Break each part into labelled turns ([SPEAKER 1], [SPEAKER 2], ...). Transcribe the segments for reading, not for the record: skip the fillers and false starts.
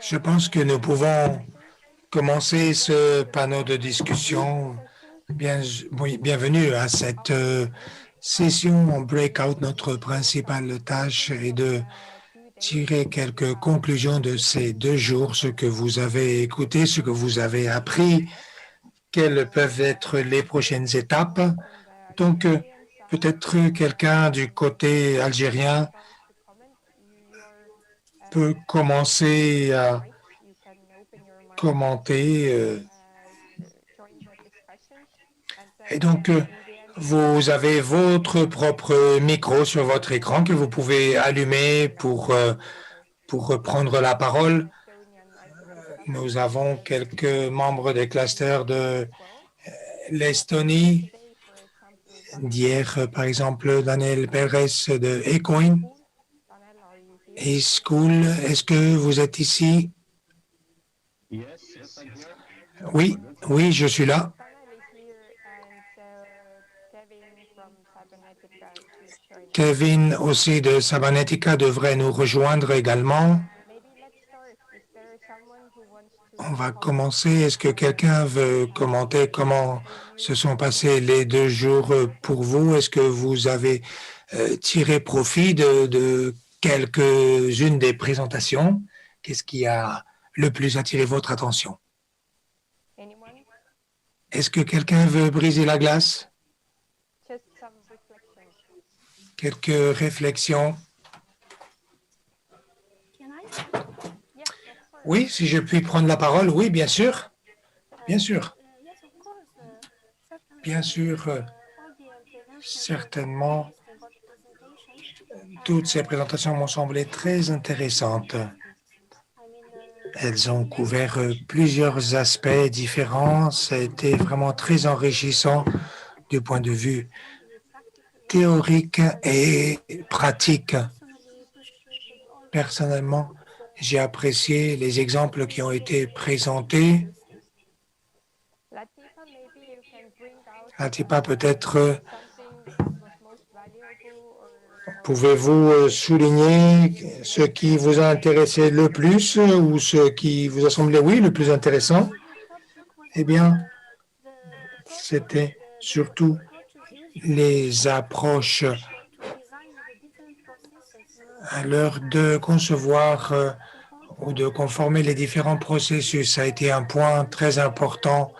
[SPEAKER 1] Je pense que nous pouvons commencer ce panneau de discussion. Oui, bienvenue à cette session en breakout. Notre principale tâche est de tirer quelques conclusions de ces 2 jours, ce que vous avez écouté, ce que vous avez appris, quelles peuvent être les prochaines étapes. Donc, peut-être quelqu'un du côté algérien peut commencer à commenter. Et donc, vous avez votre propre micro sur votre écran que vous pouvez allumer pour prendre la parole. Nous avons quelques membres des clusters de l'Estonie. D'hier, par exemple, Daniel Perez de Ecoin. eSchool, est-ce que vous êtes ici? Oui, oui, je suis là. Kevin aussi de Cybernetica devrait nous rejoindre également. On va commencer. Est-ce que quelqu'un veut commenter comment se sont passés les 2 jours pour vous? Est-ce que vous avez tiré profit de quelques-unes des présentations? Qu'est-ce qui a le plus attiré votre attention? Est-ce que quelqu'un veut briser la glace? Quelques réflexions? Oui, si je puis prendre la parole, oui, bien sûr. Bien sûr. Bien sûr, certainement, toutes ces présentations m'ont semblé très intéressantes. Elles ont couvert plusieurs aspects différents. Ça a été vraiment très enrichissant du point de vue théorique et pratique. Personnellement, j'ai apprécié les exemples qui ont été présentés. Latipa, peut-être pouvez-vous souligner ce qui vous a intéressé le plus ou ce qui vous a semblé, oui, le plus intéressant? Eh bien, c'était surtout les approches à l'heure de concevoir ou de conformer les différents processus. Ça a été un point très important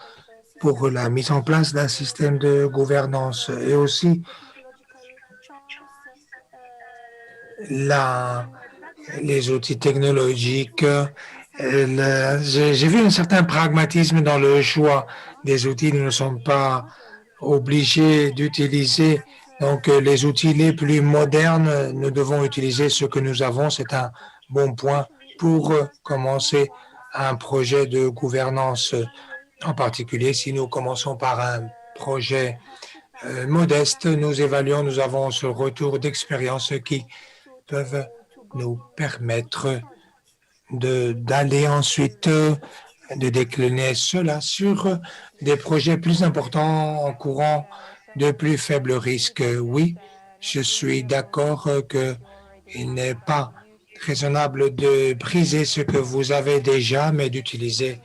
[SPEAKER 1] pour la mise en place d'un système de gouvernance et aussi les outils technologiques. J'ai vu un certain pragmatisme dans le choix des outils. Nous ne sommes pas obligés d'utiliser donc les outils les plus modernes. Nous devons utiliser ce que nous avons. C'est un bon point pour commencer un projet de gouvernance. En particulier, si nous commençons par un projet modeste, nous évaluons, nous avons ce retour d'expérience qui peuvent nous permettre d'aller ensuite, de décliner cela sur des projets plus importants en courant de plus faibles risques. Oui, je suis d'accord qu'il n'est pas raisonnable de briser ce que vous avez déjà, mais d'utiliser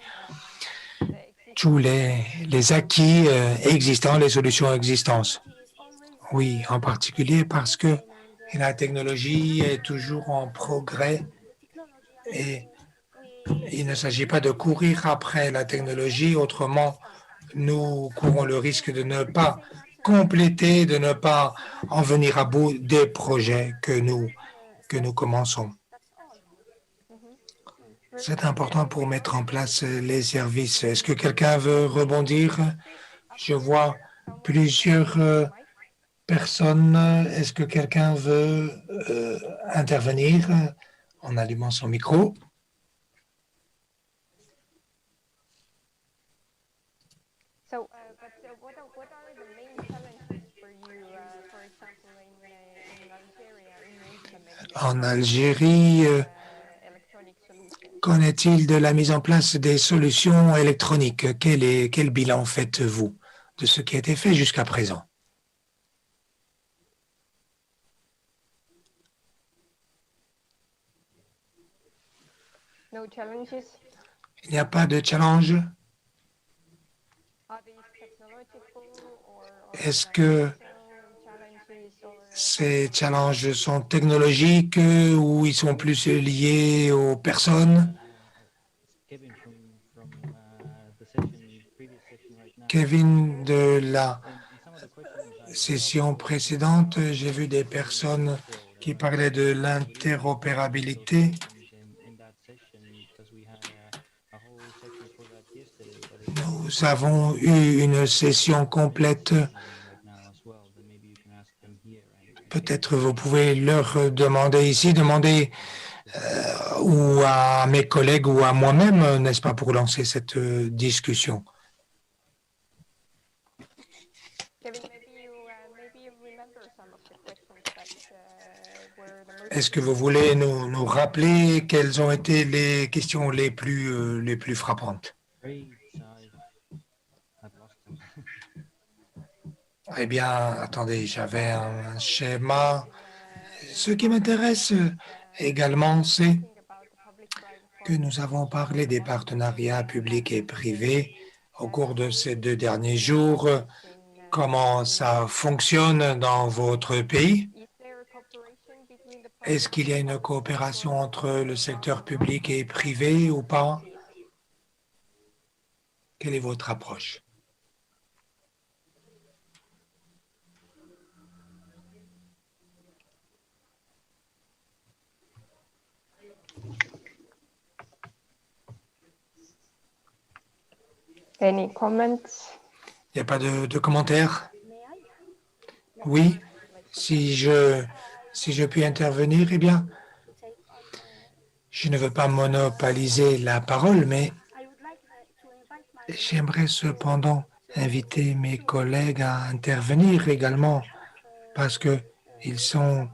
[SPEAKER 1] tous les acquis existants, les solutions existantes. Oui, en particulier parce que la technologie est toujours en progrès et il ne s'agit pas de courir après la technologie, autrement nous courons le risque de ne pas compléter, de ne pas en venir à bout des projets que nous commençons. C'est important pour mettre en place les services. Est-ce que quelqu'un veut rebondir? Je vois plusieurs personnes. Est-ce que quelqu'un veut intervenir en allumant son micro? En Algérie, qu'en est-il de la mise en place des solutions électroniques? Quel bilan faites-vous de ce qui a été fait jusqu'à présent? Il n'y a pas de challenge? Est-ce que ces challenges sont technologiques ou ils sont plus liés aux personnes? Kevin, de la session précédente, j'ai vu des personnes qui parlaient de l'interopérabilité. Nous avons eu une session complète. Peut-être vous pouvez leur demander ici, demander ou à mes collègues ou à moi-même, n'est-ce pas, pour lancer cette discussion. Est-ce que vous voulez nous rappeler quelles ont été les questions les plus frappantes? Eh bien, attendez, j'avais un schéma. Ce qui m'intéresse également, c'est que nous avons parlé des partenariats publics et privés au cours de ces 2 derniers jours. Comment ça fonctionne dans votre pays? Est-ce qu'il y a une coopération entre le secteur public et privé ou pas? Quelle est votre approche?
[SPEAKER 2] Any comments?
[SPEAKER 1] Il n'y a pas de commentaires? Oui, si je puis intervenir, eh bien, je ne veux pas monopoliser la parole, mais j'aimerais cependant inviter mes collègues à intervenir également parce qu'ils sont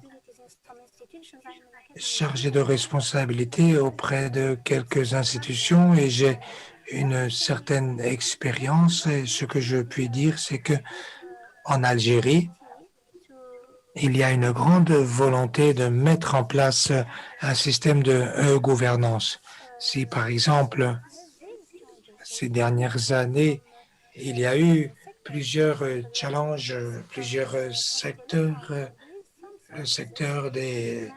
[SPEAKER 1] chargés de responsabilités auprès de quelques institutions et j'ai une certaine expérience. Et ce que je puis dire, c'est que en Algérie, il y a une grande volonté de mettre en place un système de gouvernance. Si, par exemple, ces dernières années, il y a eu plusieurs challenges, plusieurs secteurs, le secteur de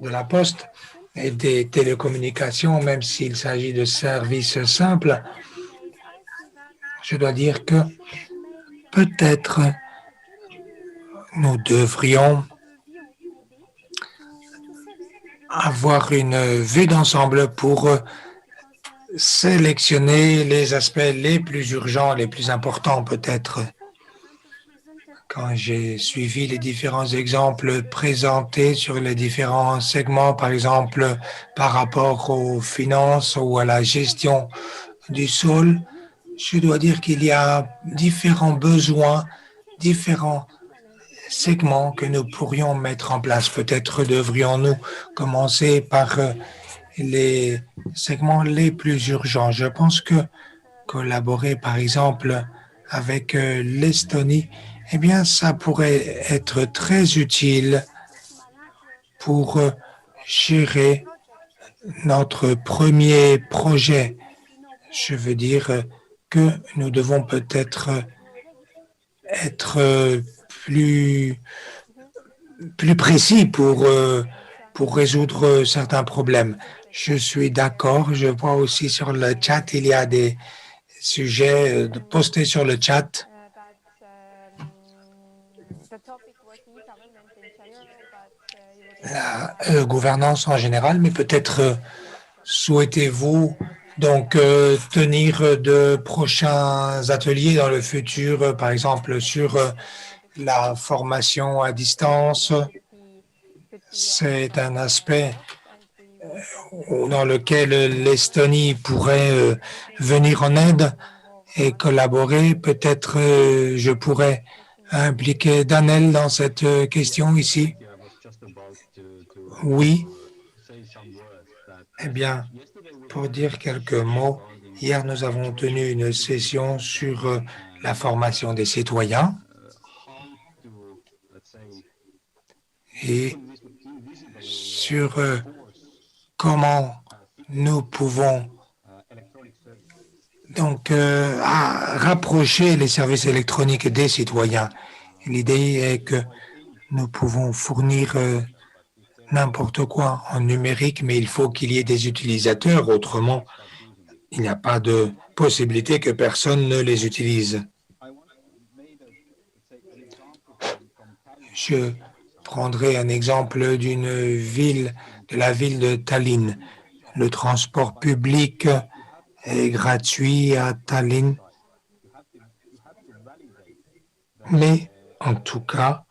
[SPEAKER 1] la poste et des télécommunications, même s'il s'agit de services simples, je dois dire que peut-être nous devrions avoir une vue d'ensemble pour sélectionner les aspects les plus urgents, les plus importants peut-être. Quand j'ai suivi les différents exemples présentés sur les différents segments, par exemple par rapport aux finances ou à la gestion du sol, je dois dire qu'il y a différents besoins, différents segments que nous pourrions mettre en place. Peut-être devrions-nous commencer par les segments les plus urgents. Je pense que collaborer, par exemple, avec l'Estonie, eh bien, ça pourrait être très utile pour gérer notre premier projet. Je veux dire que nous devons peut-être être plus précis pour résoudre certains problèmes. Je suis d'accord. Je vois aussi sur le chat, il y a des sujets postés sur le chat. La gouvernance en général, mais peut-être souhaitez-vous donc tenir de prochains ateliers dans le futur, par exemple sur la formation à distance. C'est un aspect dans lequel l'Estonie pourrait venir en aide et collaborer. Peut-être je pourrais impliquer Daniel dans cette question ici. Oui. Eh bien, pour dire quelques mots, hier nous avons tenu une session sur la formation des citoyens et sur comment nous pouvons donc rapprocher les services électroniques des citoyens. L'idée est que nous pouvons fournir n'importe quoi en numérique, mais il faut qu'il y ait des utilisateurs, autrement, il n'y a pas de possibilité que personne ne les utilise. Je prendrai un exemple d'une ville, de la ville de Tallinn. Le transport public est gratuit à Tallinn, mais en tout cas,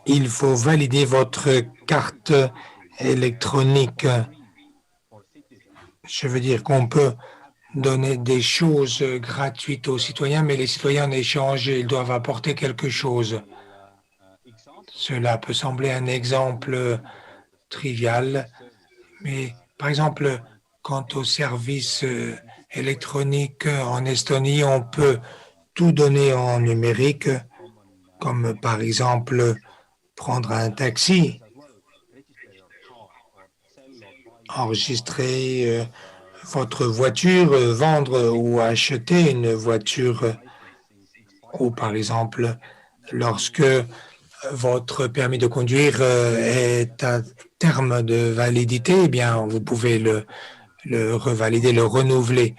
[SPEAKER 1] il faut valider votre carte électronique. Je veux dire qu'on peut donner des choses gratuites aux citoyens, mais les citoyens en échange, ils doivent apporter quelque chose. Cela peut sembler un exemple trivial, mais par exemple, quant aux services électroniques en Estonie, on peut tout donner en numérique, comme par exemple prendre un taxi, enregistrer votre voiture, vendre ou acheter une voiture, ou par exemple, lorsque votre permis de conduire est à terme de validité, eh bien, vous pouvez le revalider, le renouveler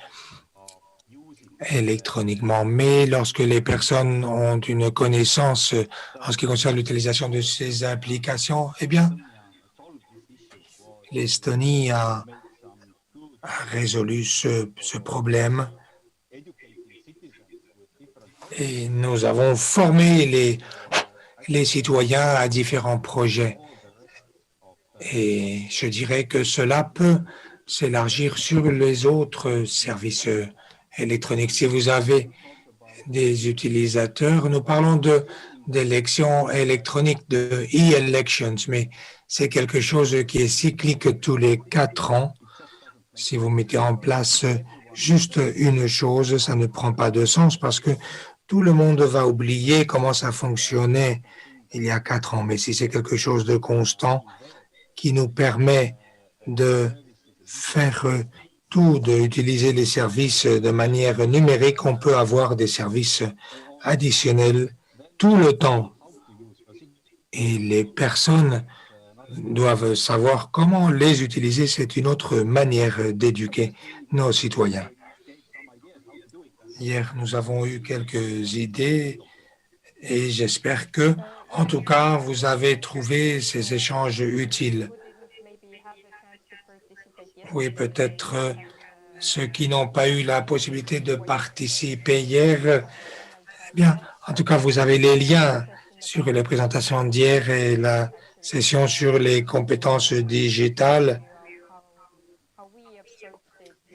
[SPEAKER 1] électroniquement. Mais lorsque les personnes ont une connaissance en ce qui concerne l'utilisation de ces applications, eh bien, l'Estonie a résolu ce problème et nous avons formé les citoyens à différents projets. Et je dirais que cela peut s'élargir sur les autres services électroniques. Si vous avez des utilisateurs, nous parlons d'élections électroniques, de e-elections, mais c'est quelque chose qui est cyclique tous les 4 ans. Si vous mettez en place juste une chose, ça ne prend pas de sens parce que tout le monde va oublier comment ça fonctionnait il y a 4 ans. Mais si c'est quelque chose de constant qui nous permet de faire tout, d'utiliser les services de manière numérique, on peut avoir des services additionnels tout le temps. Et les personnes doivent savoir comment les utiliser. C'est une autre manière d'éduquer nos citoyens. Hier, nous avons eu quelques idées et j'espère que, en tout cas, vous avez trouvé ces échanges utiles. Oui, peut-être ceux qui n'ont pas eu la possibilité de participer hier, eh bien, en tout cas, vous avez les liens sur les présentations d'hier et la session sur les compétences digitales,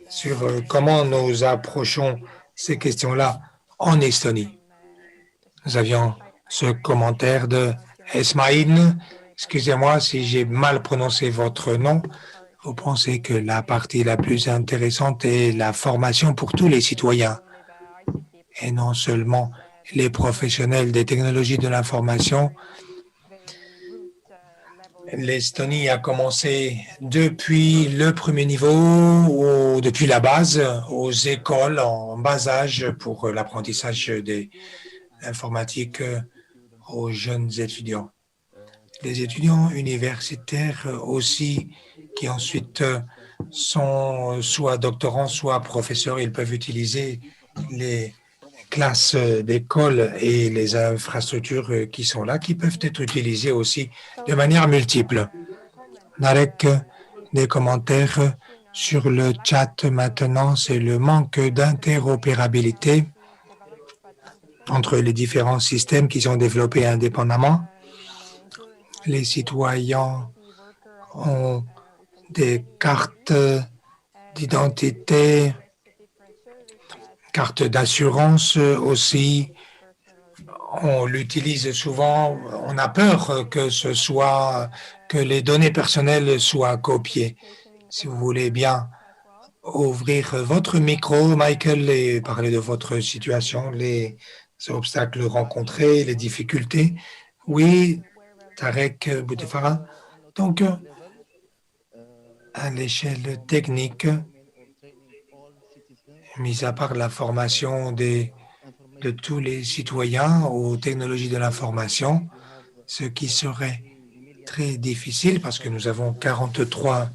[SPEAKER 1] sur comment nous approchons ces questions-là en Estonie. Nous avions ce commentaire de Esmaïn. Excusez-moi si j'ai mal prononcé votre nom. Vous pensez que la partie la plus intéressante est la formation pour tous les citoyens et non seulement les professionnels des technologies de l'information. L'Estonie a commencé depuis le premier niveau ou depuis la base aux écoles en bas âge pour l'apprentissage des informatiques aux jeunes étudiants. Les étudiants universitaires aussi qui ensuite sont soit doctorants, soit professeurs, ils peuvent utiliser les classes d'école et les infrastructures qui sont là, qui peuvent être utilisées aussi de manière multiple. Narek, des commentaires sur le chat maintenant, c'est le manque d'interopérabilité entre les différents systèmes qui sont développés indépendamment. Les citoyens ont des cartes d'identité, cartes d'assurance aussi. On l'utilise souvent, on a peur que les données personnelles soient copiées. Si vous voulez bien ouvrir votre micro, Michael, et parler de votre situation, les obstacles rencontrés, les difficultés. Oui, Tarek Boutefara. Donc, à l'échelle technique, mis à part la formation de tous les citoyens aux technologies de l'information, ce qui serait très difficile parce que nous avons 43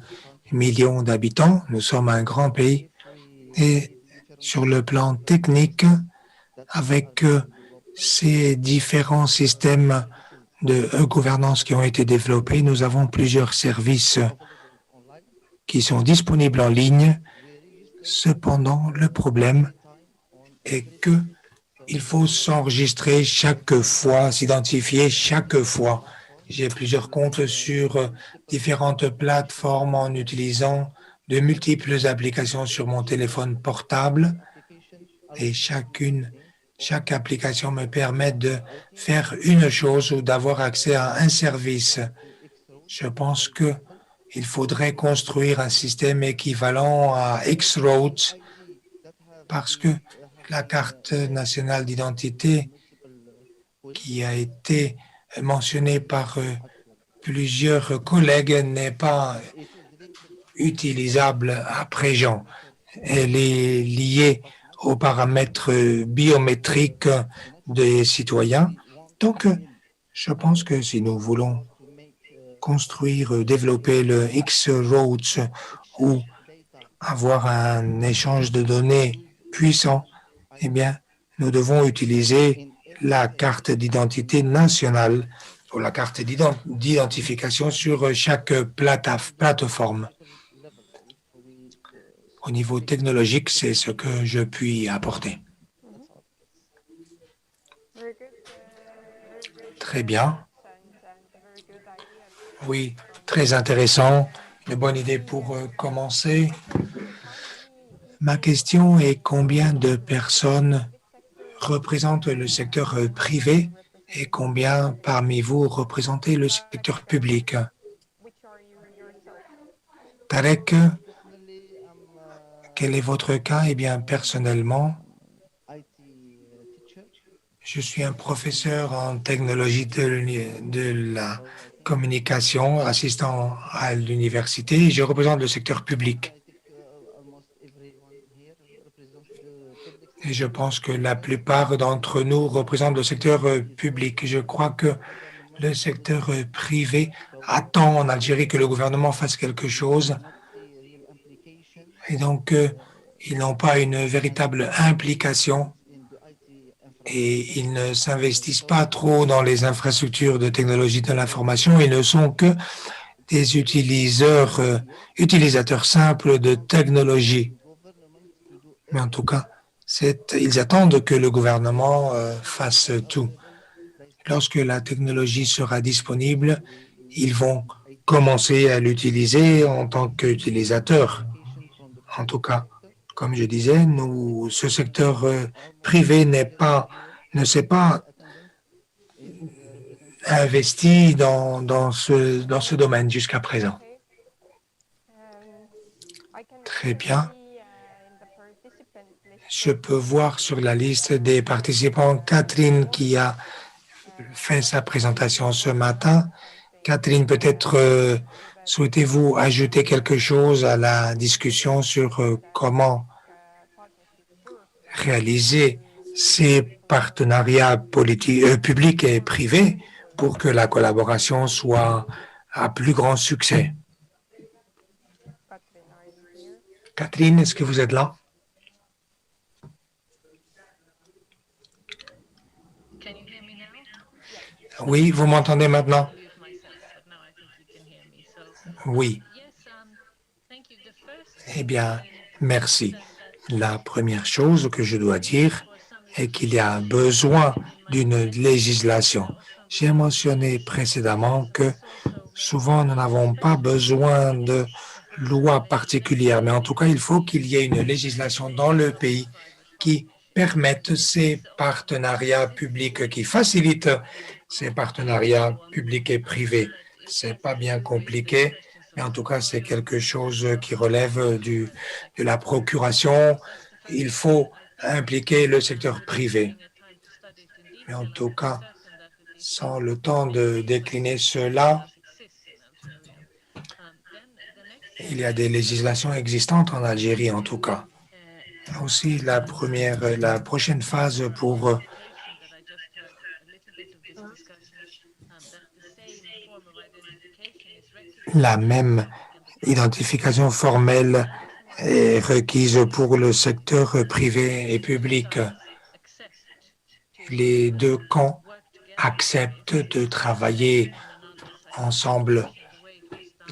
[SPEAKER 1] millions d'habitants, nous sommes un grand pays et sur le plan technique, avec ces différents systèmes de gouvernance qui ont été développés, nous avons plusieurs services qui sont disponibles en ligne. Cependant, le problème est que il faut s'enregistrer chaque fois, s'identifier chaque fois. J'ai plusieurs comptes sur différentes plateformes en utilisant de multiples applications sur mon téléphone portable et chaque application me permet de faire une chose ou d'avoir accès à un service. Je pense qu'il faudrait construire un système équivalent à X-Roads parce que la carte nationale d'identité qui a été mentionnée par plusieurs collègues n'est pas utilisable à présent. Elle est liée aux paramètres biométriques des citoyens. Donc, je pense que si nous voulons construire, développer le X-Roads ou avoir un échange de données puissant, eh bien, nous devons utiliser la carte d'identité nationale ou la carte d'identification sur chaque plateforme. Au niveau technologique, c'est ce que je puis apporter. Très bien. Oui, très intéressant. Une bonne idée pour commencer. Ma question est combien de personnes représentent le secteur privé et combien parmi vous représentez le secteur public? Tarek, quel est votre cas? Eh bien, personnellement, je suis un professeur en technologie de la communication, assistant à l'université. Je représente le secteur public. Et je pense que la plupart d'entre nous représentent le secteur public. Je crois que le secteur privé attend en Algérie que le gouvernement fasse quelque chose. Et donc, ils n'ont pas une véritable implication et ils ne s'investissent pas trop dans les infrastructures de technologie de l'information. Ils ne sont que des utilisateurs simples de technologie. Mais en tout cas, ils attendent que le gouvernement fasse tout. Lorsque la technologie sera disponible, ils vont commencer à l'utiliser en tant qu'utilisateurs. En tout cas, comme je disais, ce secteur privé ne s'est pas investi dans ce domaine jusqu'à présent. Très bien. Je peux voir sur la liste des participants Catherine qui a fait sa présentation ce matin. Catherine, peut-être souhaitez-vous ajouter quelque chose à la discussion sur comment réaliser ces partenariats publics et privés pour que la collaboration soit à plus grand succès. Catherine, est-ce que vous êtes là? Oui, vous m'entendez maintenant? Oui. Eh bien, merci. La première chose que je dois dire est qu'il y a besoin d'une législation. J'ai mentionné précédemment que souvent nous n'avons pas besoin de loi particulière, mais en tout cas, il faut qu'il y ait une législation dans le pays qui permette ces partenariats publics, qui facilite ces partenariats publics et privés. C'est pas bien compliqué, mais en tout cas, c'est quelque chose qui relève de la procuration. Il faut impliquer le secteur privé. Mais en tout cas, sans le temps de décliner cela, Il y a des législations existantes en Algérie, en tout cas. Aussi, la prochaine phase pour la même identification formelle est requise pour le secteur privé et public. Les deux camps acceptent de travailler ensemble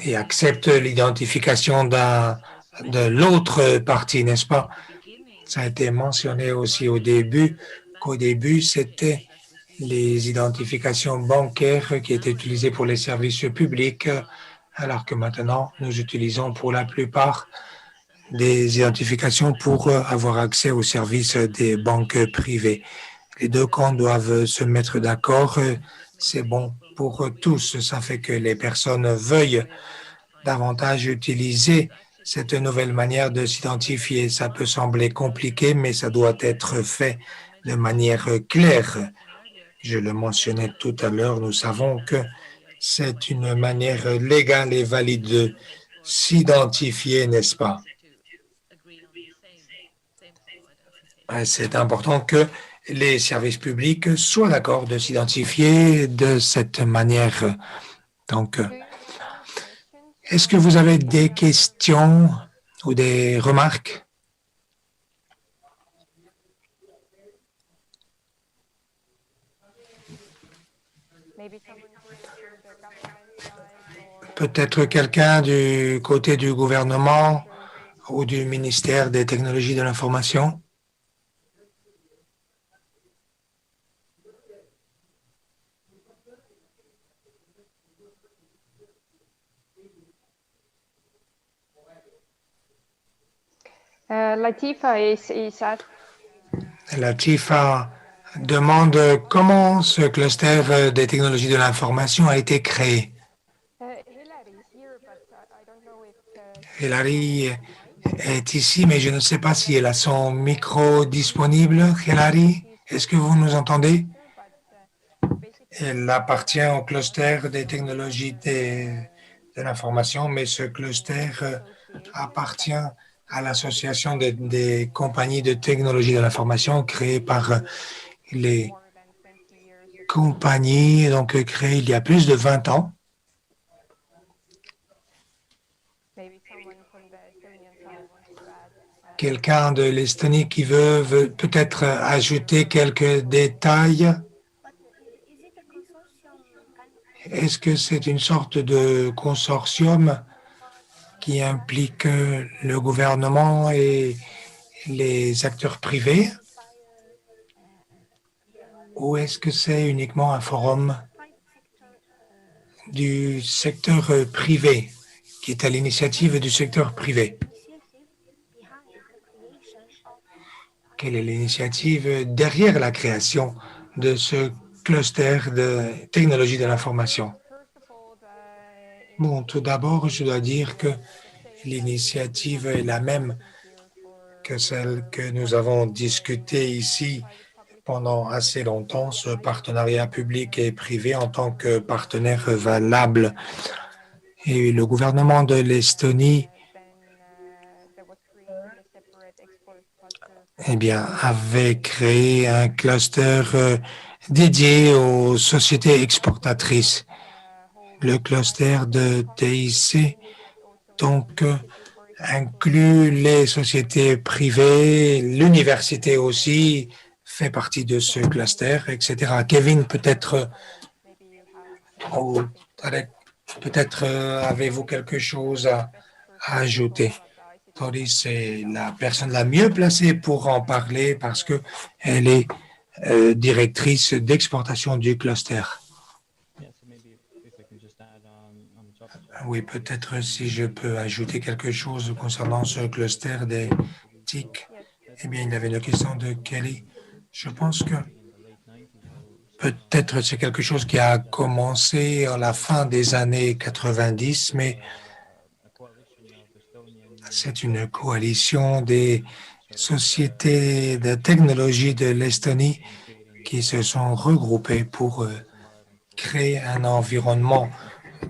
[SPEAKER 1] et acceptent l'identification de l'autre partie, n'est-ce pas? Ça a été mentionné aussi au début, qu'au début, c'était les identifications bancaires qui étaient utilisées pour les services publics, alors que maintenant, nous utilisons pour la plupart des identifications pour avoir accès aux services des banques privées. Les deux camps doivent se mettre d'accord. C'est bon pour tous. Ça fait que les personnes veuillent davantage utiliser cette nouvelle manière de s'identifier. Ça peut sembler compliqué, mais ça doit être fait de manière claire. Je le mentionnais tout à l'heure, nous savons que c'est une manière légale et valide de s'identifier, n'est-ce pas? C'est important que les services publics soient d'accord de s'identifier de cette manière. Donc, est-ce que vous avez des questions ou des remarques? Peut-être quelqu'un du côté du gouvernement ou du ministère des technologies de l'information? Latifa demande comment ce cluster des technologies de l'information a été créé. Hilary est ici, mais je ne sais pas si elle a son micro disponible. Hilary, est-ce que vous nous entendez? Elle appartient au cluster des technologies de l'information, mais ce cluster appartient à l'association des compagnies de technologie de l'information créées par les compagnies, donc créées il y a plus de 20 ans. Quelqu'un de l'Estonie qui veut peut-être ajouter quelques détails? Est-ce que c'est une sorte de consortium qui implique le gouvernement et les acteurs privés? Ou est-ce que c'est uniquement un forum du secteur privé, qui est à l'initiative du secteur privé? Quelle est l'initiative derrière la création de ce cluster de technologie de l'information? Bon, tout d'abord, je dois dire que l'initiative est la même que celle que nous avons discutée ici pendant assez longtemps, ce partenariat public et privé en tant que partenaire valable. Et le gouvernement de l'Estonie avait créé un cluster dédié aux sociétés exportatrices. Le cluster de TIC, donc, inclut les sociétés privées, l'université aussi fait partie de ce cluster, etc. Kevin, peut-être avez-vous quelque chose à ajouter? Tori, c'est la personne la mieux placée pour en parler parce qu'elle est directrice d'exportation du cluster. Oui, peut-être si je peux ajouter quelque chose concernant ce cluster des TIC. Eh bien, il y avait une question de Kelly. Je pense que peut-être c'est quelque chose qui a commencé à la fin des années 90, mais c'est une coalition des sociétés de technologie de l'Estonie qui se sont regroupées pour créer un environnement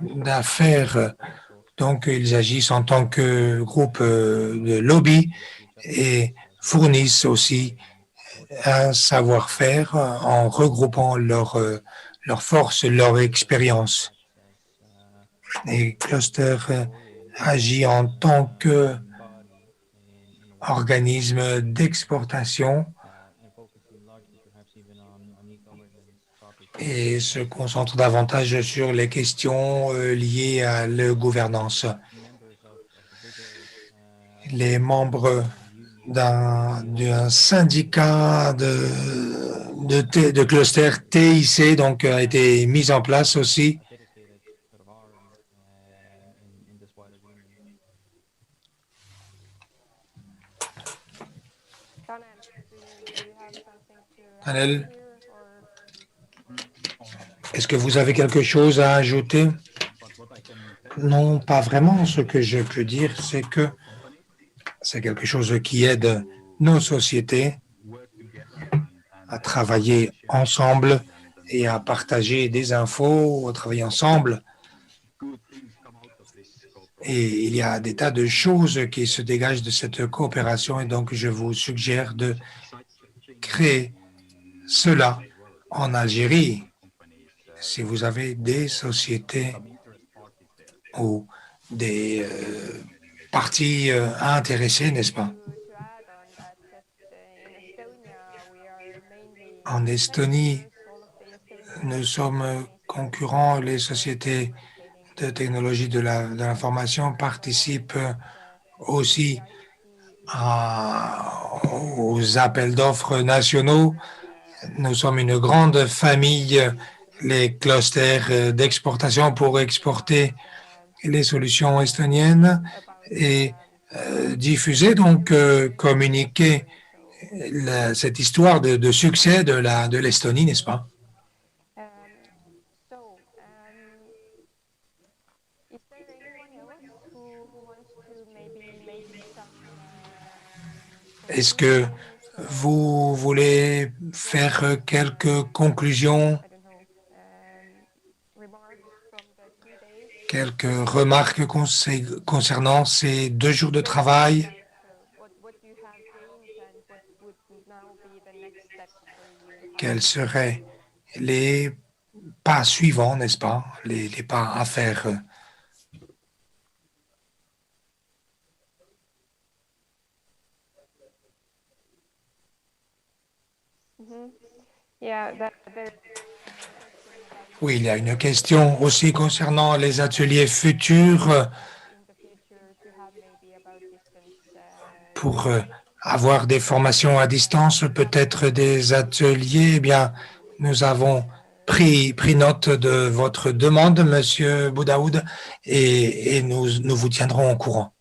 [SPEAKER 1] d'affaires Donc, ils agissent en tant que groupe de lobby et fournissent aussi un savoir-faire en regroupant leurs forces, leur expérience. Et Cluster agit en tant qu'organisme d'exportation et se concentre davantage sur les questions liées à la gouvernance. Les membres d'un syndicat de cluster TIC donc, a été mis en place aussi. Tanel, est-ce que vous avez quelque chose à ajouter? Non, pas vraiment. Ce que je peux dire, c'est que c'est quelque chose qui aide nos sociétés à travailler ensemble et à partager des infos, à travailler ensemble. Et il y a des tas de choses qui se dégagent de cette coopération et donc je vous suggère de créer cela en Algérie. Si vous avez des sociétés ou des parties intéressées, n'est-ce pas? En Estonie, nous sommes concurrents, les sociétés de technologie de l'information participent aussi aux appels d'offres nationaux. Nous sommes une grande famille, les clusters d'exportation pour exporter les solutions estoniennes et diffuser, donc communiquer cette histoire de succès de l'Estonie, n'est-ce pas? Est-ce que vous voulez faire quelques conclusions, quelques remarques concernant ces 2 jours de travail? Quels seraient les pas suivants, n'est-ce pas? Les pas à faire? Oui, il y a une question aussi concernant les ateliers futurs pour avoir des formations à distance, peut-être des ateliers. Eh bien, nous avons pris note de votre demande, Monsieur Boudaoud, et nous vous tiendrons au courant.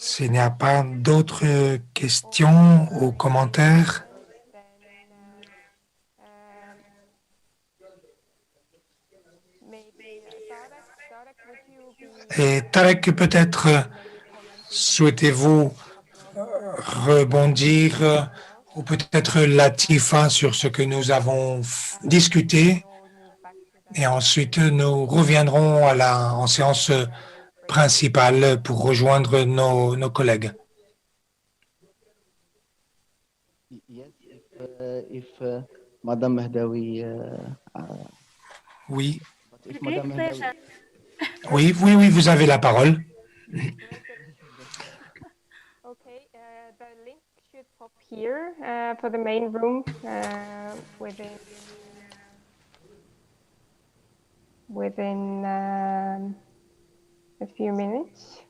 [SPEAKER 1] S'il n'y a pas d'autres questions ou commentaires, et Tarek, peut-être souhaitez-vous rebondir ou peut-être Latifa sur ce que nous avons discuté et ensuite nous reviendrons en séance principale pour rejoindre nos collègues.
[SPEAKER 2] Yes, if Madame Mahdawi.
[SPEAKER 1] Oui.
[SPEAKER 2] If Madame Mahdawi.
[SPEAKER 1] Oui, oui, oui, vous avez la parole.
[SPEAKER 3] Okay, the link should pop here for the main room within a few minutes.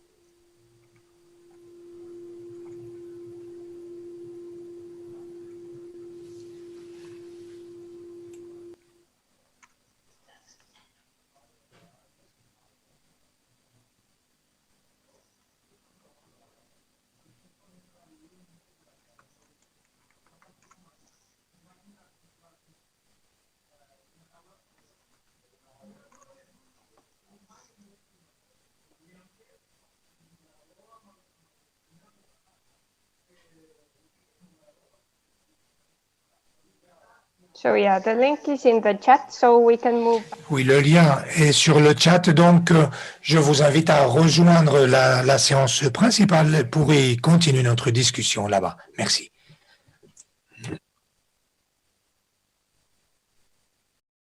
[SPEAKER 3] So yeah, the link is in the chat, so we can move.
[SPEAKER 1] Oui, le lien est sur le chat, donc je vous invite à rejoindre la séance principale pour y continuer notre discussion là-bas. Merci.